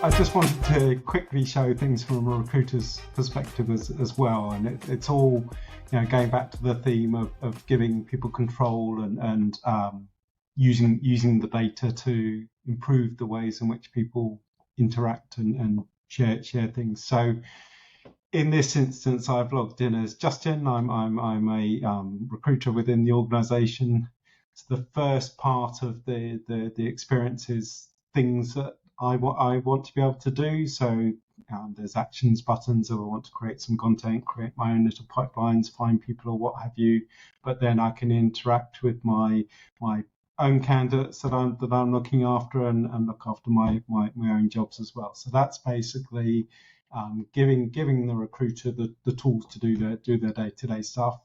I just wanted to quickly show things from a recruiter's perspective as well, and it's all, going back to the theme of giving people control and using the data to improve the ways in which people interact and share things. So in this instance, I've logged in as Justin. I'm a recruiter within the organisation. So the first part of the experience is things that I want to be able to do. So there's actions buttons if I want to create some content, create my own little pipelines, find people or what have you. But then I can interact with my own candidates that I'm looking after and look after my own jobs as well. So that's basically giving the recruiter the tools to do their day-to-day stuff.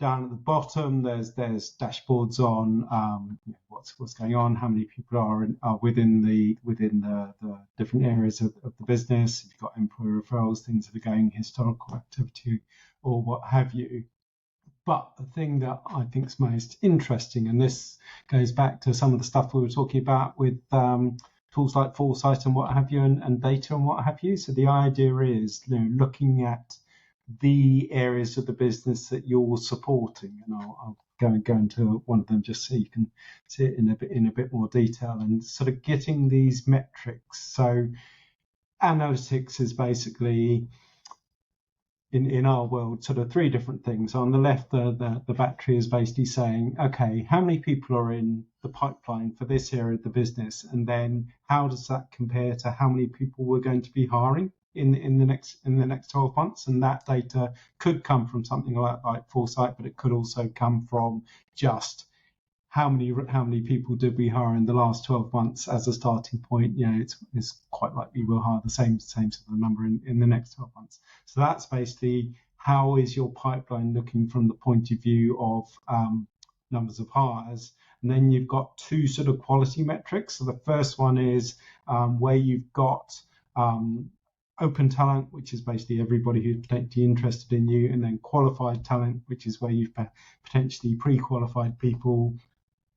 Down at the bottom, there's dashboards on what's going on, how many people are within the different areas of the business. If you've got employee referrals, things that are going, historical activity, or what have you. But the thing that I think is most interesting, and this goes back to some of the stuff we were talking about with tools like Foresight and what have you, and data and what have you. So the idea is, looking at the areas of the business that you're supporting, and I'll go into one of them just so you can see it in a bit more detail, and sort of getting these metrics. So analytics is basically, in our world, sort of three different things. On the left, the battery is basically saying, okay, how many people are in the pipeline for this area of the business, and then how does that compare to how many people we're going to be hiring in the next 12 months? And that data could come from something like Foresight, but it could also come from just how many people did we hire in the last 12 months as a starting point. It's quite likely we'll hire the same sort of number in the next 12 months. So that's basically how is your pipeline looking from the point of view of numbers of hires. And then you've got two sort of quality metrics. So the first one is where you've got open talent, which is basically everybody who's potentially interested in you, and then qualified talent, which is where you've potentially pre-qualified people,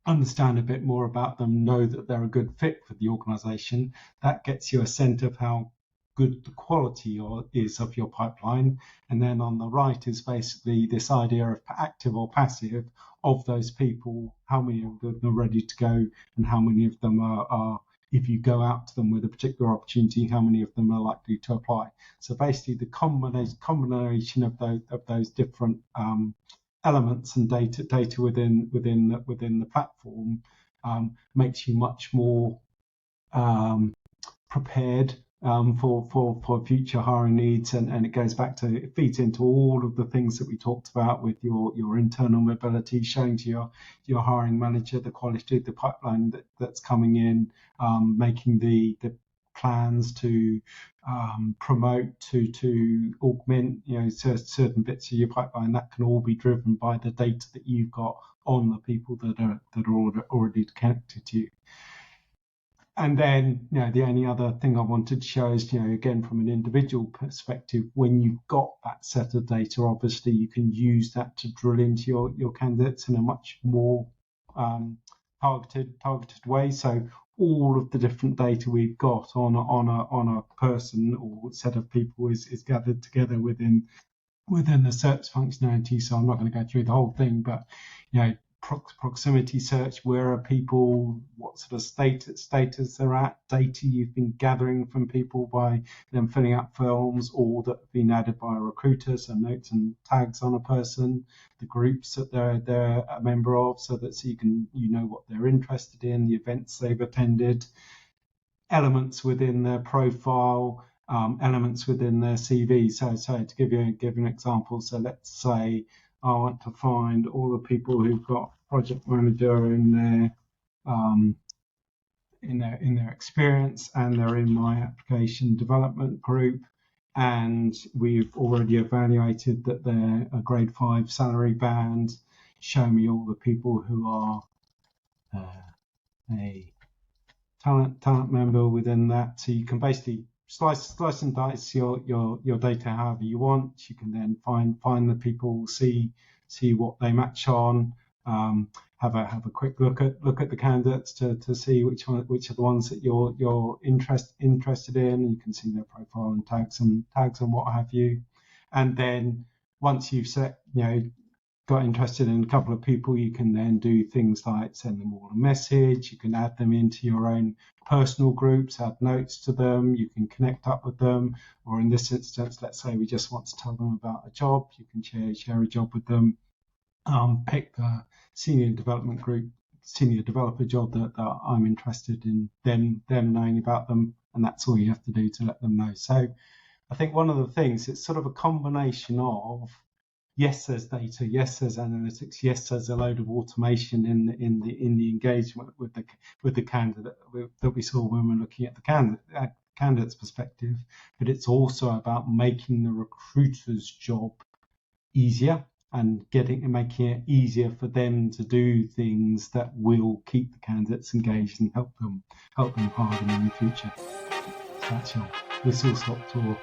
understand a bit more about them, know that they're a good fit for the organisation. That gets you a sense of how good the quality is of your pipeline. And then on the right is basically this idea of active or passive of those people, how many of them are ready to go, and how many of them are if you go out to them with a particular opportunity, how many of them are likely to apply. So basically the combination of those different elements and data within the platform makes you much more prepared for future hiring needs, and it goes back to, it feeds into all of the things that we talked about with your internal mobility, showing to your hiring manager the quality of the pipeline that's coming in, making the plans to promote, to augment, certain bits of your pipeline. That can all be driven by the data that you've got on the people that are already connected to you. And then, the only other thing I wanted to show is, again, from an individual perspective, when you've got that set of data, obviously you can use that to drill into your candidates in a much more targeted way. So all of the different data we've got on a person or set of people is gathered together within the search functionality. So I'm not going to go through the whole thing, but proximity search, where are people, what sort of status they're at, data you've been gathering from people by them filling out forms or that have been added by a recruiter, so notes and tags on a person, the groups that they're a member of, so you can know what they're interested in, the events they've attended, elements within their profile, elements within their CV. So to give you an example, so let's say I want to find all the people who've got project manager in their experience, and they're in my application development group, and we've already evaluated that they're a grade 5 salary band. Show me all the people who are a talent member within that. So you can basically slice and dice your data however you want. You can then find the people, see what they match on, have a quick look at the candidates to see which are the ones that you're interested in. You can see their profile and tags and what have you. And then once you've got interested in a couple of people, you can then do things like send them all a message. You can add them into your own personal groups, add notes to them. You can connect up with them, or in this instance, let's say we just want to tell them about a job. You can share a job with them. Pick the senior developer job that I'm interested in, them knowing about them, and that's all you have to do to let them know. So I think one of the things, it's sort of a combination of, yes, there's data, yes, there's analytics, yes, there's a load of automation in the engagement with the candidate that we saw when we were looking at the candidate's perspective, but it's also about making the recruiter's job easier and making it easier for them to do things that will keep the candidates engaged and help them hire them in the future. So that's your whistle-stop tour.